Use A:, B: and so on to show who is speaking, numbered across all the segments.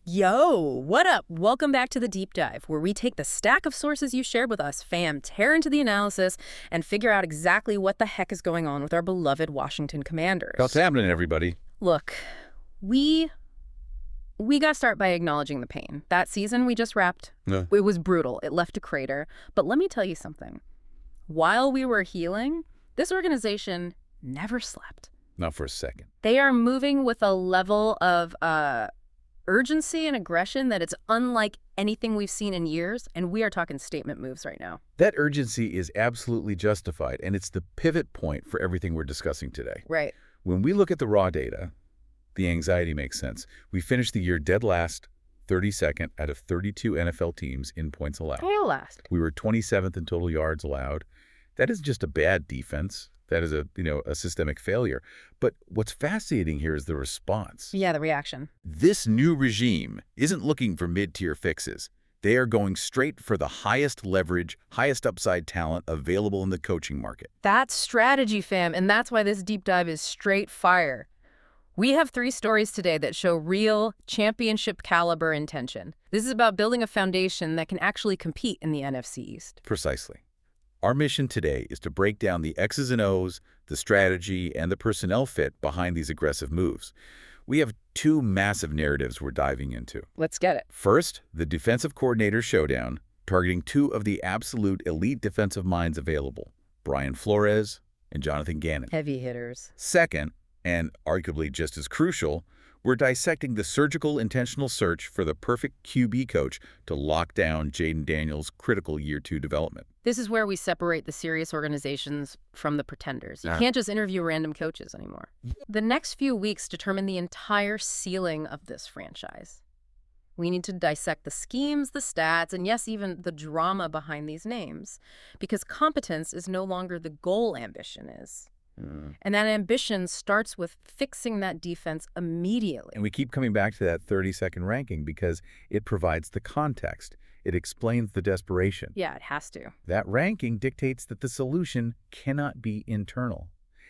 A: Yo, what up? Welcome back to the Deep Dive, where we take the stack of sources you shared with us, fam, tear into the analysis, and figure out exactly what the heck is going on with our beloved Washington Commanders.
B: What's happening, everybody?
A: Look, we got to start by acknowledging the pain. That season we just wrapped, It was brutal. It left a crater. But let me tell you something. While we were healing, this organization never slept.
B: Not for a second.
A: They are moving with a level of urgency and aggression that it's unlike anything we've seen in years, and we are talking statement moves right now.
B: That urgency is absolutely justified, and it's the pivot point for everything we're discussing today.
A: Right.
B: When we look at the raw data, the anxiety makes sense. We finished the year dead last, 32nd out of 32 NFL teams in points allowed.
A: Tail last.
B: We were 27th in total yards allowed. That is just a bad defense. That is a systemic failure. But what's fascinating here is the response.
A: Yeah, the reaction.
B: This new regime isn't looking for mid-tier fixes. They are going straight for the highest leverage, highest upside talent available in the coaching market.
A: That's strategy, fam, and that's why this deep dive is straight fire. We have 3 stories today that show real championship caliber intention. This is about building a foundation that can actually compete in the NFC East.
B: Precisely. Our mission today is to break down the X's and O's, the strategy, and the personnel fit behind these aggressive moves. We have 2 massive narratives we're diving into.
A: Let's get it.
B: First, the defensive coordinator showdown, targeting 2 of the absolute elite defensive minds available, Brian Flores and Jonathan Ganon.
A: Heavy hitters.
B: Second, and arguably just as crucial, we're dissecting the surgical intentional search for the perfect QB coach to lock down Jaden Daniels' critical year 2 development.
A: This is where we separate the serious organizations from the pretenders. You can't just interview random coaches anymore. The next few weeks determine the entire ceiling of this franchise. We need to dissect the schemes, the stats, and yes, even the drama behind these names, because competence is no longer the goal, ambition is. And that ambition starts with fixing that defense immediately.
B: And we keep coming back to that 30-second ranking because it provides the context. It explains the desperation.
A: Yeah, it has to.
B: That ranking dictates that the solution cannot be internal.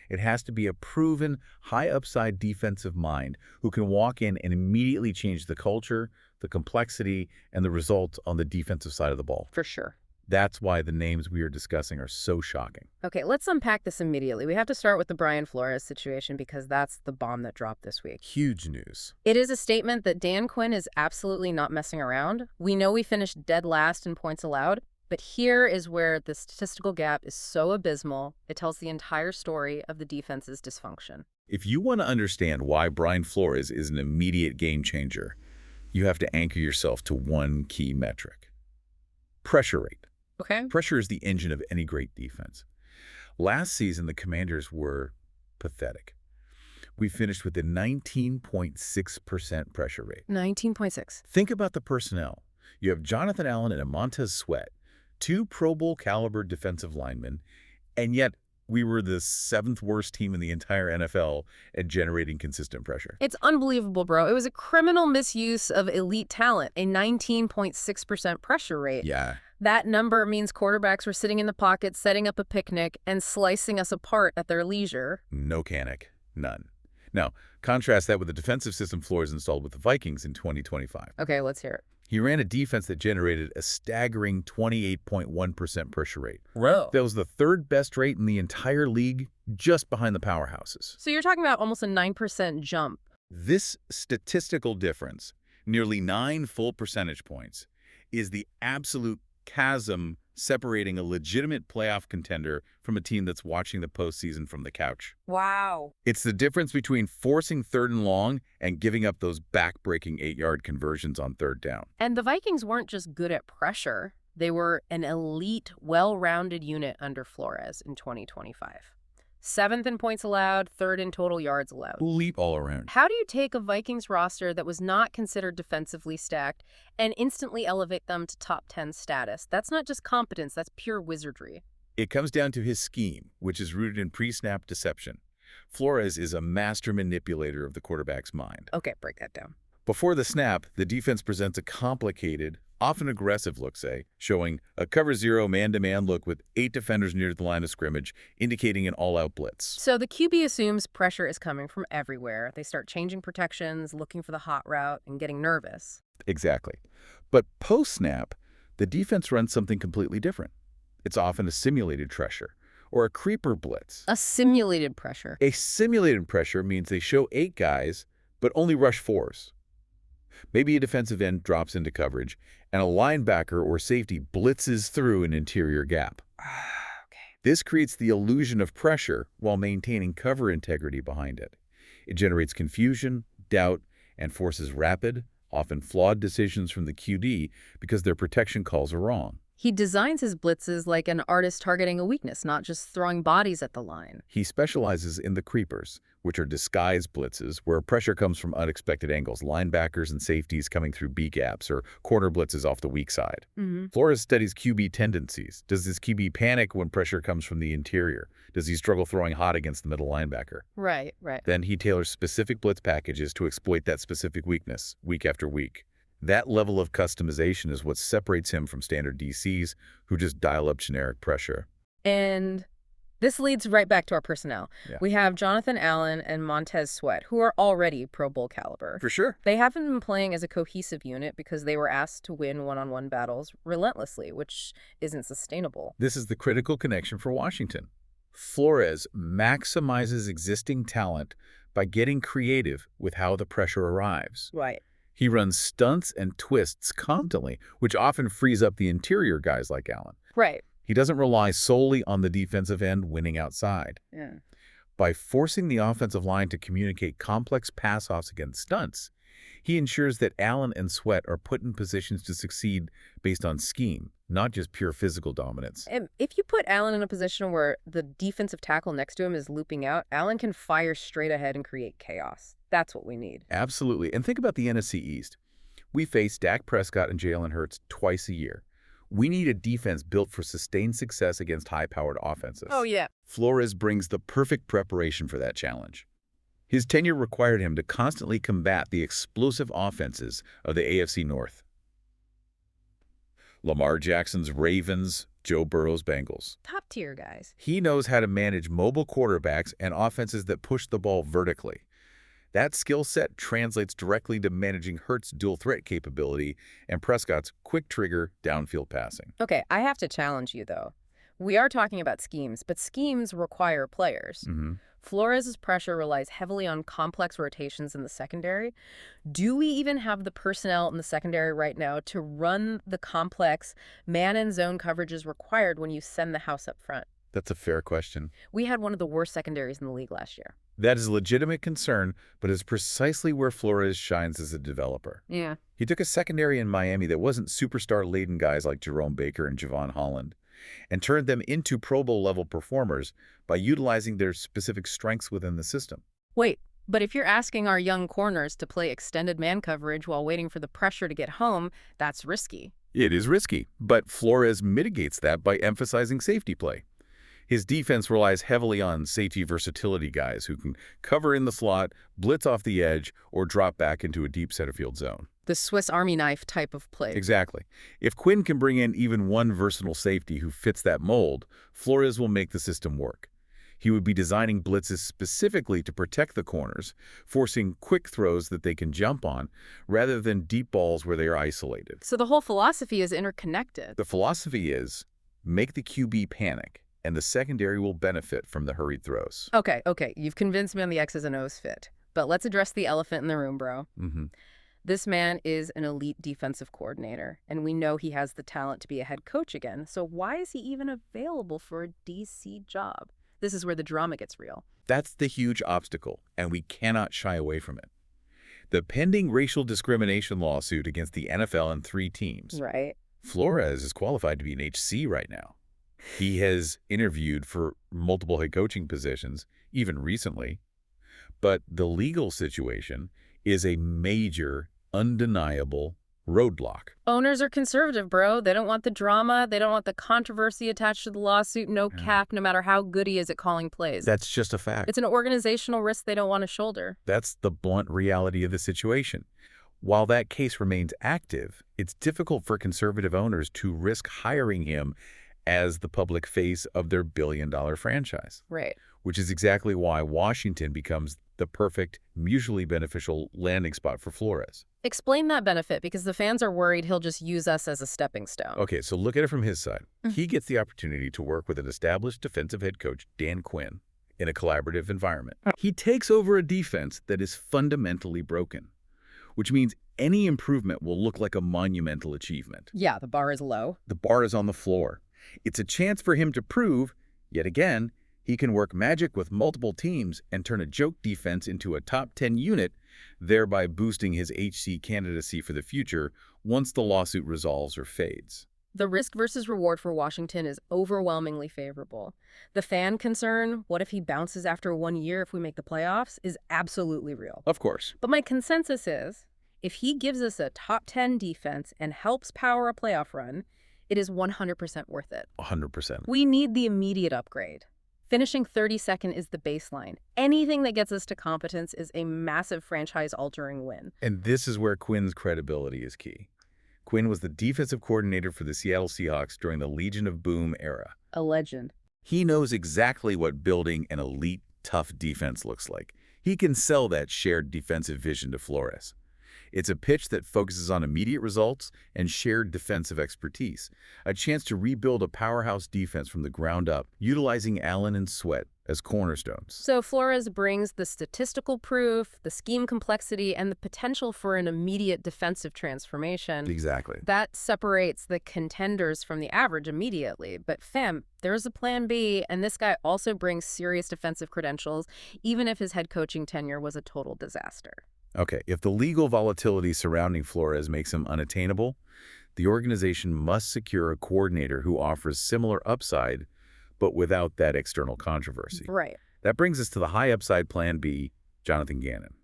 B: It has to be a proven, high-upside defensive mind who can walk in and immediately change the culture, the complexity, and the results on the defensive side of the ball.
A: For sure.
B: That's why the names we are discussing are so shocking.
A: Okay, let's unpack this immediately. We have to start with the Brian Flores situation because that's the bomb that dropped this week.
B: Huge news.
A: It is a statement that Dan Quinn is absolutely not messing around. We know we finished dead last in points allowed, but here is where the statistical gap is so abysmal, it tells the entire story of the defense's dysfunction.
B: If you want to understand why Brian Flores is an immediate game changer, you have to anchor yourself to one key metric: pressure rate.
A: Okay.
B: Pressure is the engine of any great defense. Last season, the Commanders were pathetic. We finished with a 19.6% pressure rate.
A: 19.6.
B: Think about the personnel. You have Jonathan Allen and Montez Sweat, 2 Pro Bowl caliber defensive linemen, and yet we were the 7th worst team in the entire NFL at generating consistent pressure.
A: It's unbelievable, bro. It was a criminal misuse of elite talent, a 19.6% pressure rate.
B: Yeah.
A: That number means quarterbacks were sitting in the pocket, setting up a picnic, and slicing us apart at their leisure.
B: No panic. None. Now, contrast that with the defensive system Flores installed with the Vikings in 2025.
A: Okay, let's hear it.
B: He ran a defense that generated a staggering 28.1% pressure rate.
A: Whoa.
B: That was the 3rd best rate in the entire league, just behind the powerhouses.
A: So you're talking about almost a 9% jump.
B: This statistical difference, nearly 9 full percentage points, is the absolute chasm separating a legitimate playoff contender from a team that's watching the postseason from the couch.
A: Wow.
B: It's the difference between forcing 3rd and long and giving up those back-breaking 8-yard conversions on 3rd down.
A: And the Vikings weren't just good at pressure. They were an elite, well-rounded unit under Flores in 2025. 7th in points allowed, 3rd in total yards allowed.
B: Leap all around.
A: How do you take a Vikings roster that was not considered defensively stacked and instantly elevate them to top 10 status? That's not just competence, that's pure wizardry.
B: It comes down to his scheme, which is rooted in pre-snap deception. Flores is a master manipulator of the quarterback's mind.
A: Okay, break that down.
B: Before the snap, the defense presents a complicated, often aggressive look, say, showing a cover 0 man-to-man look with 8 defenders near the line of scrimmage, indicating an all-out blitz.
A: So the QB assumes pressure is coming from everywhere. They start changing protections, looking for the hot route, and getting nervous.
B: Exactly. But post-snap, the defense runs something completely different. It's often a simulated pressure or a creeper blitz.
A: A simulated pressure.
B: A simulated pressure means they show 8 guys, but only rush 4s. Maybe a defensive end drops into coverage, and a linebacker or safety blitzes through an interior gap.
A: Okay.
B: This creates the illusion of pressure while maintaining cover integrity behind it. It generates confusion, doubt, and forces rapid, often flawed decisions from the QD because their protection calls are wrong.
A: He designs his blitzes like an artist targeting a weakness, not just throwing bodies at the line.
B: He specializes in the creepers, which are disguised blitzes where pressure comes from unexpected angles, linebackers and safeties coming through B gaps or corner blitzes off the weak side. Flores studies QB tendencies. Does this QB panic when pressure comes from the interior? Does he struggle throwing hot against the middle linebacker?
A: Right, right.
B: Then he tailors specific blitz packages to exploit that specific weakness week after week. That level of customization is what separates him from standard DCs who just dial up generic pressure.
A: And this leads right back to our personnel.
B: Yeah.
A: We have Jonathan Allen and Montez Sweat, who are already Pro Bowl caliber.
B: For sure.
A: They haven't been playing as a cohesive unit because they were asked to win one-on-one battles relentlessly, which isn't sustainable.
B: This is the critical connection for Washington. Flores maximizes existing talent by getting creative with how the pressure arrives.
A: Right.
B: He runs stunts and twists constantly, which often frees up the interior guys like Allen.
A: Right.
B: He doesn't rely solely on the defensive end winning outside.
A: Yeah.
B: By forcing the offensive line to communicate complex pass-offs against stunts, he ensures that Allen and Sweat are put in positions to succeed based on scheme, not just pure physical dominance.
A: And if you put Allen in a position where the defensive tackle next to him is looping out, Allen can fire straight ahead and create chaos. That's what we need.
B: Absolutely. And think about the NFC East. We face Dak Prescott and Jalen Hurts twice a year. We need a defense built for sustained success against high-powered offenses.
A: Oh, yeah.
B: Flores brings the perfect preparation for that challenge. His tenure required him to constantly combat the explosive offenses of the AFC North. Lamar Jackson's Ravens, Joe Burrow's Bengals.
A: Top tier guys.
B: He knows how to manage mobile quarterbacks and offenses that push the ball vertically. That skill set translates directly to managing Hurts' dual threat capability and Prescott's quick trigger downfield passing.
A: Okay, I have to challenge you, though. We are talking about schemes, but schemes require players. Flores' pressure relies heavily on complex rotations in the secondary. Do we even have the personnel in the secondary right now to run the complex man and zone coverages required when you send the house up front?
B: That's a fair question.
A: We had one of the worst secondaries in the league last year.
B: That is a legitimate concern, but is precisely where Flores shines as a developer.
A: Yeah.
B: He took a secondary in Miami that wasn't superstar-laden guys like Jerome Baker and Javon Holland, and turned them into Pro Bowl-level performers by utilizing their specific strengths within the system.
A: Wait, but if you're asking our young corners to play extended man coverage while waiting for the pressure to get home, that's risky.
B: It is risky, but Flores mitigates that by emphasizing safety play. His defense relies heavily on safety versatility guys who can cover in the slot, blitz off the edge, or drop back into a deep center field zone.
A: The Swiss Army knife type of play.
B: Exactly. If Quinn can bring in even one versatile safety who fits that mold, Flores will make the system work. He would be designing blitzes specifically to protect the corners, forcing quick throws that they can jump on, rather than deep balls where they are isolated.
A: So the whole philosophy is interconnected.
B: The philosophy is, make the QB panic, and the secondary will benefit from the hurried throws.
A: Okay. You've convinced me on the X's and O's fit. But let's address the elephant in the room, bro. This man is an elite defensive coordinator, and we know he has the talent to be a head coach again. So why is he even available for a DC job? This is where the drama gets real.
B: That's the huge obstacle, and we cannot shy away from it. The pending racial discrimination lawsuit against the NFL and 3 teams.
A: Right.
B: Flores is qualified to be an HC right now. He has interviewed for multiple head coaching positions, even recently. But the legal situation is a major, undeniable roadblock.
A: Owners are conservative, bro. They don't want the drama. They don't want the controversy attached to the lawsuit. No cap, no matter how good he is at calling plays.
B: That's just a fact.
A: It's an organizational risk they don't want to shoulder.
B: That's the blunt reality of the situation. While that case remains active, it's difficult for conservative owners to risk hiring him as the public face of their billion-dollar franchise.
A: Right.
B: Which is exactly why Washington becomes the perfect, mutually beneficial landing spot for Flores.
A: Explain that benefit, because the fans are worried he'll just use us as a stepping stone.
B: Okay, so look at it from his side. He gets the opportunity to work with an established defensive head coach, Dan Quinn, in a collaborative environment. He takes over a defense that is fundamentally broken, which means any improvement will look like a monumental achievement.
A: Yeah, the bar is low.
B: The bar is on the floor. It's a chance for him to prove, yet again, he can work magic with multiple teams and turn a joke defense into a top 10 unit, thereby boosting his HC candidacy for the future once the lawsuit resolves or fades.
A: The risk versus reward for Washington is overwhelmingly favorable. The fan concern, what if he bounces after 1 year if we make the playoffs, is absolutely real.
B: Of course.
A: But my consensus is, if he gives us a top 10 defense and helps power a playoff run, it is 100% worth it.
B: 100%.
A: We need the immediate upgrade. Finishing 32nd is the baseline. Anything that gets us to competence is a massive franchise-altering win.
B: And this is where Quinn's credibility is key. Quinn was the defensive coordinator for the Seattle Seahawks during the Legion of Boom era.
A: A legend.
B: He knows exactly what building an elite, tough defense looks like. He can sell that shared defensive vision to Flores. It's a pitch that focuses on immediate results and shared defensive expertise, a chance to rebuild a powerhouse defense from the ground up, utilizing Allen and Sweat as cornerstones.
A: So Flores brings the statistical proof, the scheme complexity, and the potential for an immediate defensive transformation.
B: Exactly.
A: That separates the contenders from the average immediately. But fam, there's a plan B, and this guy also brings serious defensive credentials, even if his head coaching tenure was a total disaster.
B: Okay, if the legal volatility surrounding Flores makes him unattainable, the organization must secure a coordinator who offers similar upside, but without that external controversy.
A: Right.
B: That brings us to the high upside plan B, Jonathan Ganon.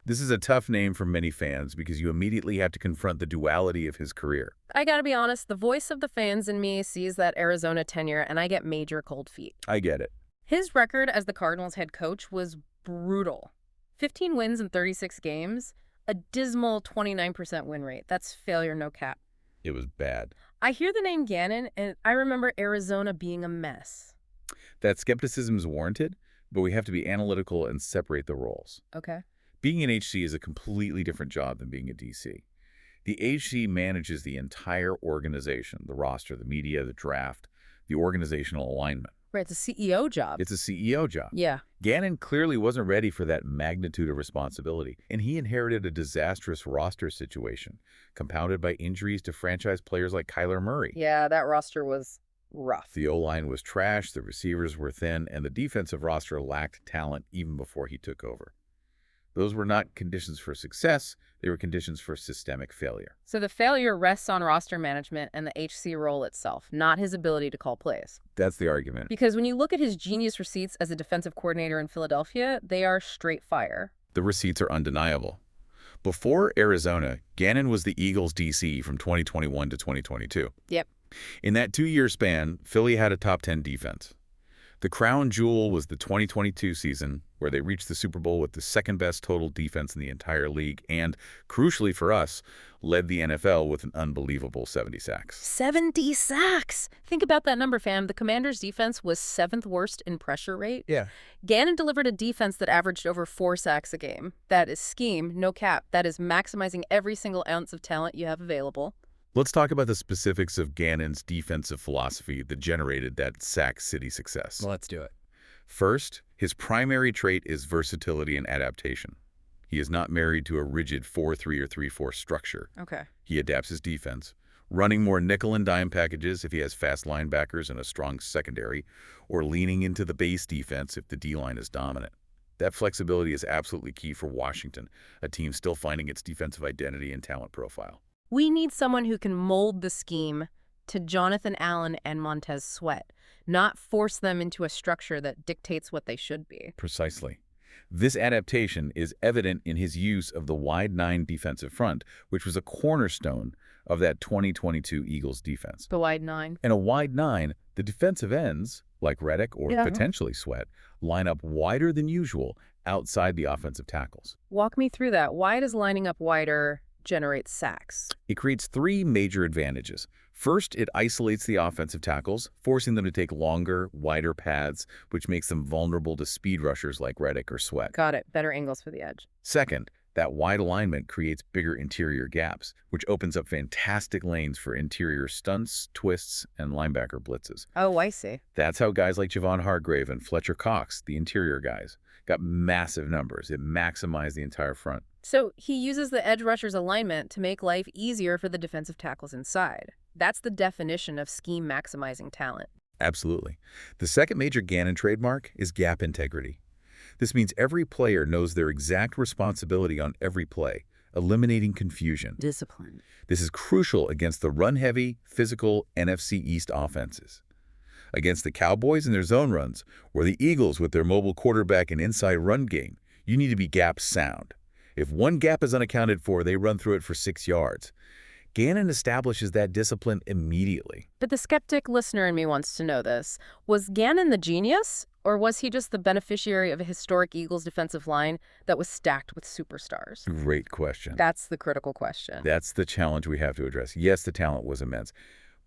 B: This is a tough name for many fans because you immediately have to confront the duality of his career.
A: I gotta be honest, the voice of the fans in me sees that Arizona tenure, and I get major cold feet.
B: I get it.
A: His record as the Cardinals head coach was brutal. 15 wins in 36 games, a dismal 29% win rate. That's failure, no cap.
B: It was bad.
A: I hear the name Ganon, and I remember Arizona being a mess.
B: That skepticism is warranted, but we have to be analytical and separate the roles.
A: Okay.
B: Being an HC is a completely different job than being a DC. The HC manages the entire organization, the roster, the media, the draft, the organizational alignment.
A: Right, it's a CEO job.
B: It's a CEO job.
A: Yeah.
B: Gannon clearly wasn't ready for that magnitude of responsibility, and he inherited a disastrous roster situation, compounded by injuries to franchise players like Kyler Murray.
A: Yeah, that roster was rough.
B: The O-line was trash, the receivers were thin, and the defensive roster lacked talent even before he took over. Those were not conditions for success, they were conditions for systemic failure.
A: So the failure rests on roster management and the HC role itself, not his ability to call plays.
B: That's the argument.
A: Because when you look at his genius receipts as a defensive coordinator in Philadelphia, they are straight fire.
B: The receipts are undeniable. Before Arizona, Gannon was the Eagles' DC from 2021 to 2022.
A: Yep.
B: In that 2-year span, Philly had a top 10 defense. The crown jewel was the 2022 season, where they reached the Super Bowl with the second-best total defense in the entire league and, crucially for us, led the NFL with an unbelievable 70 sacks.
A: 70 sacks! Think about that number, fam. The Commanders' defense was 7th worst in pressure rate.
B: Yeah.
A: Gannon delivered a defense that averaged over 4 sacks a game. That is scheme, no cap. That is maximizing every single ounce of talent you have available.
B: Let's talk about the specifics of Gannon's defensive philosophy that generated that Sack City success.
C: Let's do it.
B: First, his primary trait is versatility and adaptation. He is not married to a rigid 4-3 or 3-4 structure.
A: Okay.
B: He adapts his defense, running more nickel and dime packages if he has fast linebackers and a strong secondary, or leaning into the base defense if the D-line is dominant. That flexibility is absolutely key for Washington, a team still finding its defensive identity and talent profile.
A: We need someone who can mold the scheme to Jonathan Allen and Montez Sweat, not force them into a structure that dictates what they should be.
B: Precisely. This adaptation is evident in his use of the wide 9 defensive front, which was a cornerstone of that 2022 Eagles defense.
A: The wide 9.
B: In a wide 9, the defensive ends, like Reddick or potentially Sweat, line up wider than usual outside the offensive tackles.
A: Walk me through that. Why does lining up wider generates sacks?
B: It creates three major advantages. First, it isolates the offensive tackles, forcing them to take longer, wider paths, which makes them vulnerable to speed rushers like Reddick or Sweat.
A: Got it. Better angles for the edge.
B: Second, that wide alignment creates bigger interior gaps, which opens up fantastic lanes for interior stunts, twists, and linebacker blitzes.
A: Oh, I see.
B: That's how guys like Javon Hargrave and Fletcher Cox, the interior guys, got massive numbers. It maximized the entire front.
A: So he uses the edge rusher's alignment to make life easier for the defensive tackles inside. That's the definition of scheme-maximizing talent.
B: Absolutely. The second major Ganon trademark is gap integrity. This means every player knows their exact responsibility on every play, eliminating confusion.
A: Discipline.
B: This is crucial against the run-heavy, physical NFC East offenses. Against the Cowboys and their zone runs, or the Eagles with their mobile quarterback and inside run game, you need to be gap sound. If one gap is unaccounted for, they run through it for 6 yards. Ganon establishes that discipline immediately.
A: But the skeptic listener in me wants to know this. Was Ganon the genius, or was he just the beneficiary of a historic Eagles defensive line that was stacked with superstars?
B: Great question.
A: That's the critical question.
B: That's the challenge we have to address. Yes, the talent was immense.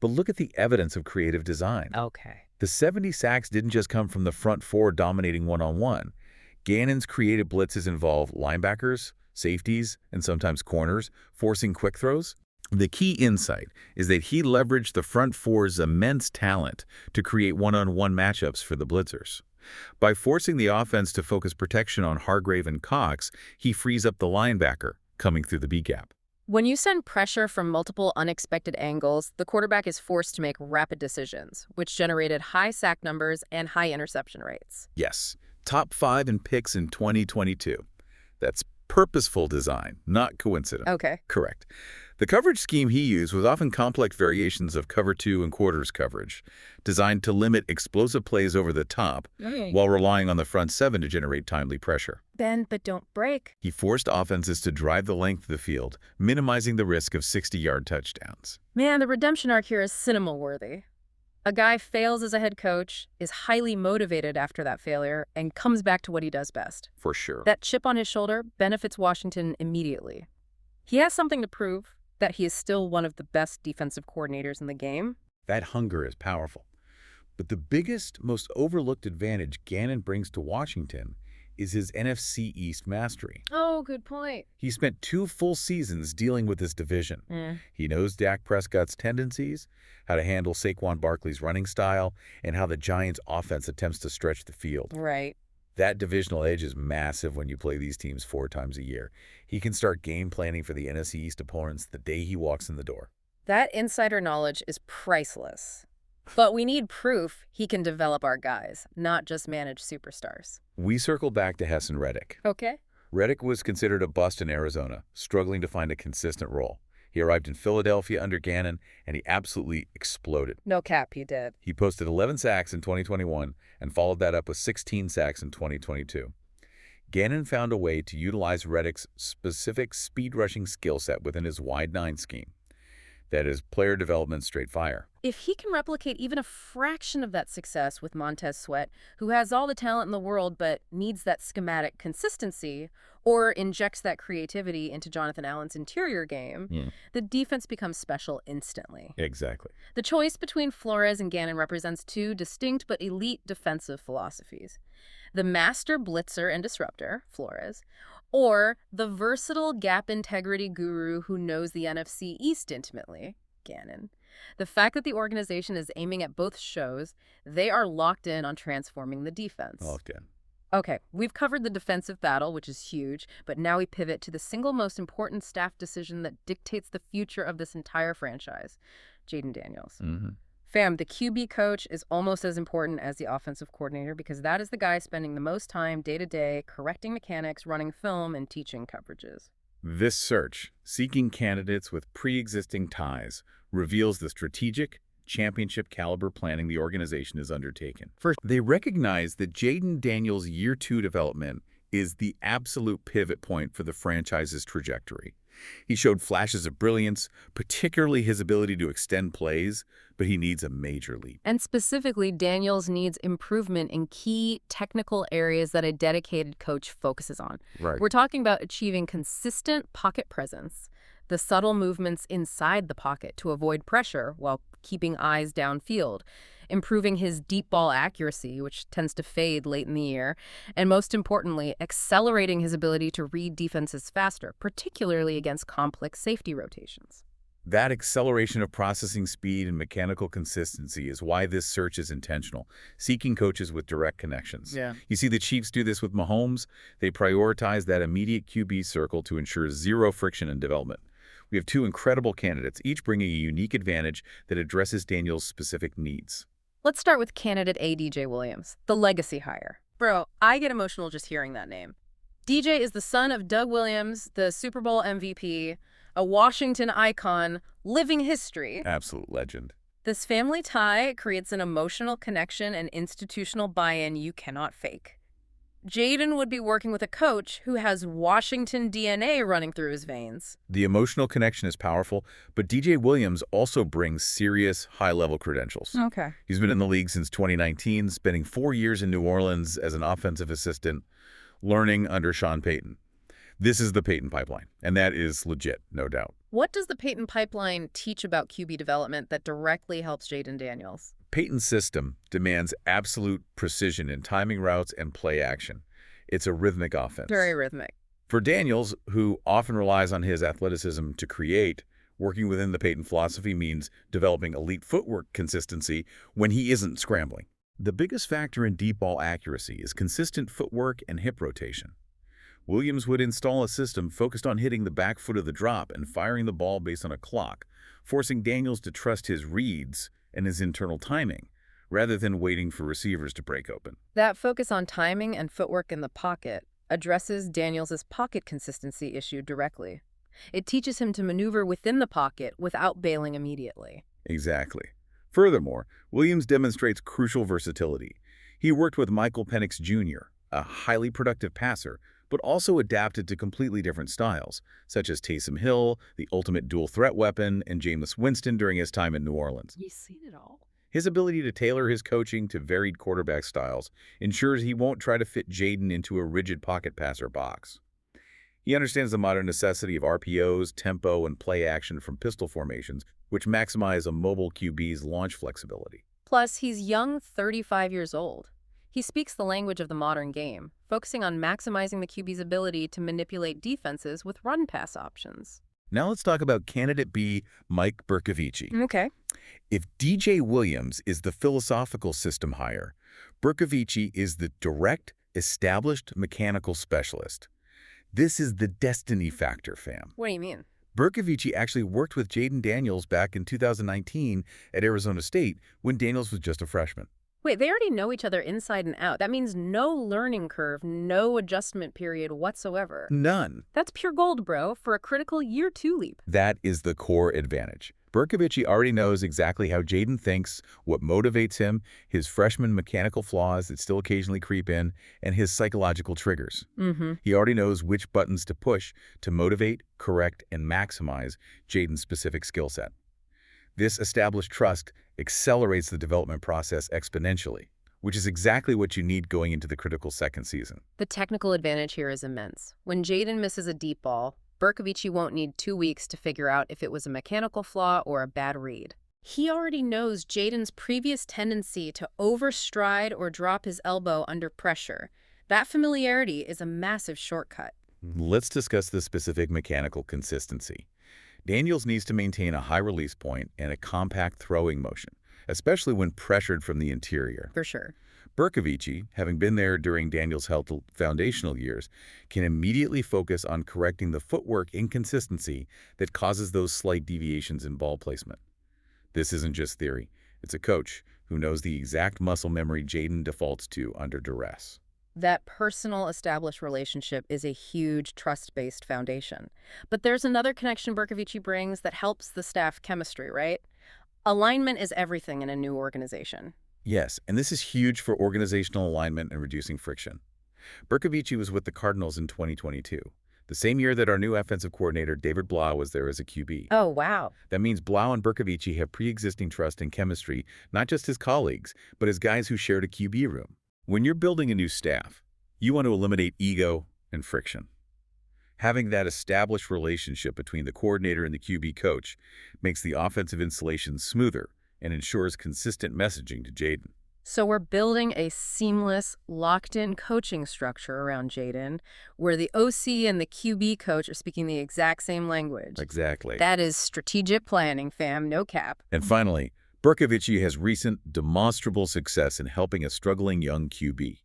B: But look at the evidence of creative design.
A: Okay.
B: The 70 sacks didn't just come from the front four dominating one-on-one. Ganon's creative blitzes involve linebackers, safeties, and sometimes corners, forcing quick throws. The key insight is that he leveraged the front four's immense talent to create one-on-one matchups for the blitzers. By forcing the offense to focus protection on Hargrave and Cox, he frees up the linebacker coming through the B-gap.
A: When you send pressure from multiple unexpected angles, the quarterback is forced to make rapid decisions, which generated high sack numbers and high interception rates.
B: Yes, top 5 in picks in 2022. That's purposeful design, not coincidence.
A: Okay.
B: Correct. The coverage scheme he used was often complex variations of cover 2 and quarters coverage, designed to limit explosive plays over the top while relying on the front 7 to generate timely pressure.
A: Bend but don't break.
B: He forced offenses to drive the length of the field, minimizing the risk of 60-yard touchdowns.
A: Man, the redemption arc here is cinema-worthy. A guy fails as a head coach, is highly motivated after that failure, and comes back to what he does best.
B: For sure.
A: That chip on his shoulder benefits Washington immediately. He has something to prove, that he is still one of the best defensive coordinators in the game.
B: That hunger is powerful. But the biggest, most overlooked advantage Ganon brings to Washington is his NFC East mastery.
A: Oh, good point.
B: He spent 2 full seasons dealing with this division. He knows Dak Prescott's tendencies, how to handle Saquon Barkley's running style, and how the Giants' offense attempts to stretch the field.
A: Right.
B: That divisional edge is massive when you play these teams 4 times a year. He can start game planning for the NFC East opponents the day he walks in the door.
A: That insider knowledge is priceless. But we need proof he can develop our guys, not just manage superstars.
B: We circle back to Hesson Reddick.
A: Okay.
B: Reddick was considered a bust in Arizona, struggling to find a consistent role. He arrived in Philadelphia under Ganon, and he absolutely exploded.
A: No cap, he did.
B: He posted 11 sacks in 2021 and followed that up with 16 sacks in 2022. Ganon found a way to utilize Reddick's specific speed-rushing skill set within his wide 9 scheme. That is, player development straight fire.
A: If he can replicate even a fraction of that success with Montez Sweat, who has all the talent in the world but needs that schematic consistency, or injects that creativity into Jonathan Allen's interior game, the defense becomes special instantly.
B: Exactly.
A: The choice between Flores and Ganon represents 2 distinct but elite defensive philosophies. The master blitzer and disruptor, Flores, or the versatile gap integrity guru who knows the NFC East intimately, Ganon. The fact that the organization is aiming at both shows they are locked in on transforming the defense.
B: Locked in.
A: Okay, we've covered the defensive battle, which is huge, but now we pivot to the single most important staff decision that dictates the future of this entire franchise, Jayden Daniels. Fam, the QB coach is almost as important as the offensive coordinator because that is the guy spending the most time day-to-day correcting mechanics, running film, and teaching coverages.
B: This search, seeking candidates with pre-existing ties, reveals the strategic, championship-caliber planning the organization has undertaken. First, they recognize that Jayden Daniels' Year 2 development is the absolute pivot point for the franchise's trajectory. He showed flashes of brilliance, particularly his ability to extend plays, but he needs a major leap.
A: And specifically, Daniels needs improvement in key technical areas that a dedicated coach focuses on.
B: Right.
A: We're talking about achieving consistent pocket presence, the subtle movements inside the pocket to avoid pressure while keeping eyes downfield, improving his deep ball accuracy, which tends to fade late in the year, and most importantly, accelerating his ability to read defenses faster, particularly against complex safety rotations.
B: That acceleration of processing speed and mechanical consistency is why this search is intentional, seeking coaches with direct connections.
A: Yeah.
B: You see the Chiefs do this with Mahomes. They prioritize that immediate QB circle to ensure zero friction in development. We have two incredible candidates, each bringing a unique advantage that addresses Daniel's specific needs.
A: Let's start with candidate A. DJ Williams, the legacy hire. Bro, I get emotional just hearing that name. DJ is the son of Doug Williams, the Super Bowl MVP, a Washington icon, living history.
B: Absolute legend.
A: This family tie creates an emotional connection and institutional buy-in you cannot fake. Jaden would be working with a coach who has Washington DNA running through his veins.
B: The emotional connection is powerful, but DJ Williams also brings serious high-level credentials.
A: Okay.
B: He's been in the league since 2019, spending 4 years in New Orleans as an offensive assistant, learning under Sean Payton. This is the Payton pipeline, and that is legit, no doubt.
A: What does the Payton pipeline teach about QB development that directly helps Jaden Daniels?
B: Payton's system demands absolute precision in timing routes and play action. It's a rhythmic offense.
A: Very rhythmic.
B: For Daniels, who often relies on his athleticism to create, working within the Payton philosophy means developing elite footwork consistency when he isn't scrambling. The biggest factor in deep ball accuracy is consistent footwork and hip rotation. Williams would install a system focused on hitting the back foot of the drop and firing the ball based on a clock, forcing Daniels to trust his reads and his internal timing, rather than waiting for receivers to break open.
A: That focus on timing and footwork in the pocket addresses Daniels' pocket consistency issue directly. It teaches him to maneuver within the pocket without bailing immediately.
B: Exactly. Furthermore, Williams demonstrates crucial versatility. He worked with Michael Penix Jr., a highly productive passer, but also adapted to completely different styles, such as Taysom Hill, the ultimate dual-threat weapon, and Jameis Winston during his time in New Orleans.
A: He's seen it all.
B: His ability to tailor his coaching to varied quarterback styles ensures he won't try to fit Jaden into a rigid pocket passer box. He understands the modern necessity of RPOs, tempo, and play action from pistol formations, which maximize a mobile QB's launch flexibility.
A: Plus, he's young, 35 years old. He speaks the language of the modern game, focusing on maximizing the QB's ability to manipulate defenses with run-pass options.
B: Now let's talk about candidate B, Mike Bercovici.
A: Okay.
B: If DJ Williams is the philosophical system hire, Bercovici is the direct, established mechanical specialist. This is the destiny factor, fam.
A: What do you mean?
B: Bercovici actually worked with Jaden Daniels back in 2019 at Arizona State when Daniels was just a freshman.
A: Wait, they already know each other inside and out. That means no learning curve, no adjustment period whatsoever.
B: None.
A: That's pure gold, bro, for a critical year 2 leap.
B: That is the core advantage. Bercovici already knows exactly how Jaden thinks, what motivates him, his freshman mechanical flaws that still occasionally creep in, and his psychological triggers. He already knows which buttons to push to motivate, correct, and maximize Jaden's specific skill set. This established trust accelerates the development process exponentially, which is exactly what you need going into the critical second season.
A: The technical advantage here is immense. When Jaden misses a deep ball, Bercovici won't need 2 weeks to figure out if it was a mechanical flaw or a bad read. He already knows Jaden's previous tendency to overstride or drop his elbow under pressure. That familiarity is a massive shortcut.
B: Let's discuss the specific mechanical consistency. Daniels needs to maintain a high release point and a compact throwing motion, especially when pressured from the interior.
A: For sure.
B: Bercovici, having been there during Daniels' health foundational years, can immediately focus on correcting the footwork inconsistency that causes those slight deviations in ball placement. This isn't just theory. It's a coach who knows the exact muscle memory Jaden defaults to under duress.
A: That personal established relationship is a huge trust-based foundation. But there's another connection Bercovici brings that helps the staff chemistry, right? Alignment is everything in a new organization.
B: Yes, and this is huge for organizational alignment and reducing friction. Bercovici was with the Cardinals in 2022, the same year that our new offensive coordinator, David Blau, was there as a QB.
A: Oh, wow.
B: That means Blau and Bercovici have pre-existing trust and chemistry, not just as colleagues, but as guys who shared a QB room. When you're building a new staff, you want to eliminate ego and friction. Having that established relationship between the coordinator and the QB coach makes the offensive installation smoother and ensures consistent messaging to Jaden.
A: So we're building a seamless, locked-in coaching structure around Jaden, where the OC and the QB coach are speaking the exact same language.
B: Exactly.
A: That is strategic planning, fam, no cap.
B: And finally, Berkovici has recent demonstrable success in helping a struggling young QB.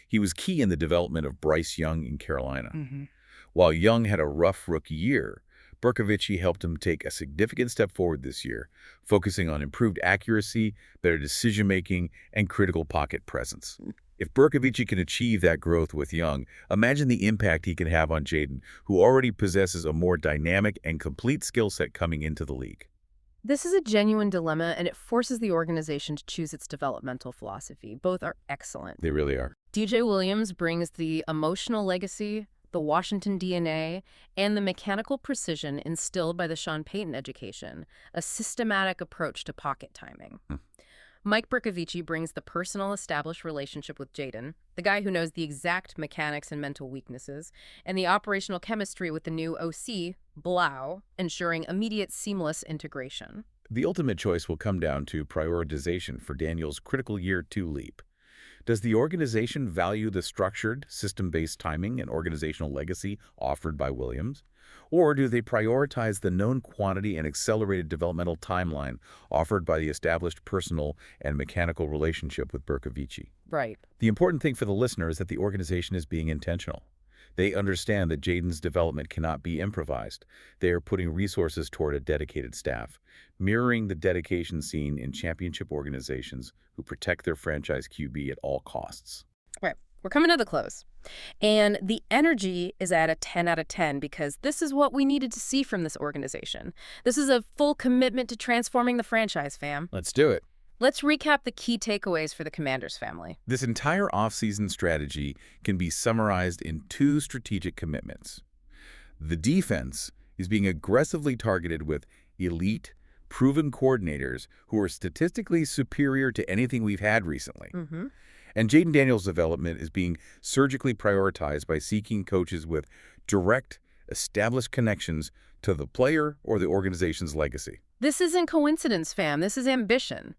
B: He was key in the development of Bryce Young in Carolina. While Young had a rough rookie year, Berkovici helped him take a significant step forward this year, focusing on improved accuracy, better decision-making, and critical pocket presence. If Berkovici can achieve that growth with Young, imagine the impact he can have on Jaden, who already possesses a more dynamic and complete skill set coming into the league.
A: This is a genuine dilemma, and it forces the organization to choose its developmental philosophy. Both are excellent.
B: They really are.
A: DJ Williams brings the emotional legacy, the Washington DNA, and the mechanical precision instilled by the Sean Payton education, a systematic approach to pocket timing. Mike Berkovici brings the personal established relationship with Jaden, the guy who knows the exact mechanics and mental weaknesses, and the operational chemistry with the new OC, Blau, ensuring immediate seamless integration.
B: The ultimate choice will come down to prioritization for Daniel's critical year 2 leap. Does the organization value the structured, system-based timing and organizational legacy offered by Williams? Or do they prioritize the known quantity and accelerated developmental timeline offered by the established personal and mechanical relationship with Berkovici?
A: Right.
B: The important thing for the listener is that the organization is being intentional. They understand that Jaden's development cannot be improvised. They are putting resources toward a dedicated staff, mirroring the dedication seen in championship organizations who protect their franchise QB at all costs.
A: Right. We're coming to the close. And the energy is at a 10 out of 10 because this is what we needed to see from this organization. This is a full commitment to transforming the franchise, fam.
B: Let's do it.
A: Let's recap the key takeaways for the Commanders family.
B: This entire offseason strategy can be summarized in 2 strategic commitments. The defense is being aggressively targeted with elite, proven coordinators who are statistically superior to anything we've had recently. And Jaden Daniels' development is being surgically prioritized by seeking coaches with direct, established connections to the player or the organization's legacy.
A: This isn't coincidence, fam. This is ambition.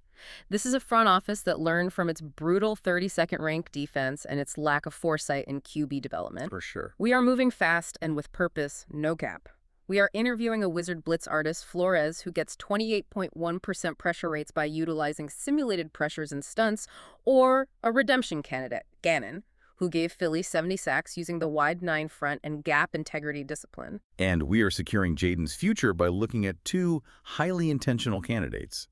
A: This is a front office that learned from its brutal 32nd ranked defense and its lack of foresight in QB development.
B: For sure.
A: We are moving fast and with purpose, no cap. We are interviewing a wizard blitz artist, Flores, who gets 28.1% pressure rates by utilizing simulated pressures and stunts, or a redemption candidate, Ganon, who gave Philly 70 sacks using the wide 9 front and gap integrity discipline.
B: And we are securing Jaden's future by looking at 2 highly intentional candidates.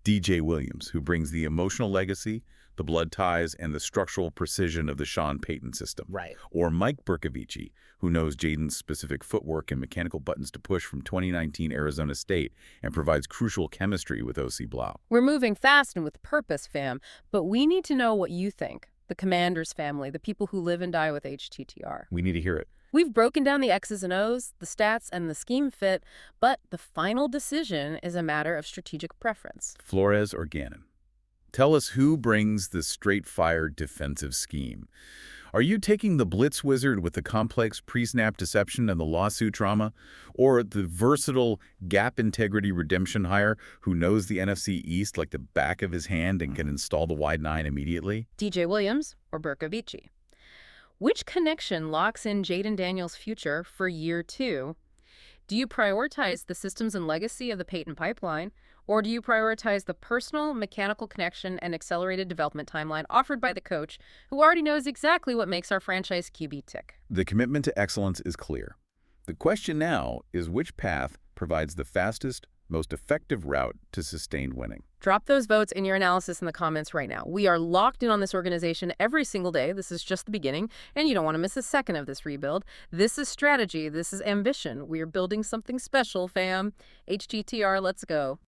B: DJ Williams, who brings the emotional legacy, the blood ties, and the structural precision of the Sean Payton system.
A: Right.
B: Or Mike Berkovici, who knows Jaden's specific footwork and mechanical buttons to push from 2019 Arizona State and provides crucial chemistry with OC Blau.
A: We're moving fast and with purpose, fam, but we need to know what you think, the Commanders family, the people who live and die with HTTR.
B: We need to hear it.
A: We've broken down the X's and O's, the stats, and the scheme fit, but the final decision is a matter of strategic preference.
B: Flores or Ganon? Tell us who brings the straight-fire defensive scheme. Are you taking the blitz wizard with the complex pre-snap deception and the lawsuit trauma, or the versatile gap integrity redemption hire who knows the NFC East like the back of his hand and can install the wide 9 immediately?
A: DJ Williams or Berkovici? Which connection locks in Jaden Daniels' future for year 2? Do you prioritize the systems and legacy of the Payton pipeline, or do you prioritize the personal, mechanical connection and accelerated development timeline offered by the coach who already knows exactly what makes our franchise QB tick?
B: The commitment to excellence is clear. The question now is which path provides the fastest, most effective route to sustained winning.
A: Drop those votes in your analysis in the comments right now. We are locked in on this organization every single day. This is just the beginning, and you don't want to miss a second of this rebuild. This is strategy. This is ambition. We are building something special, fam. HTTR, let's go.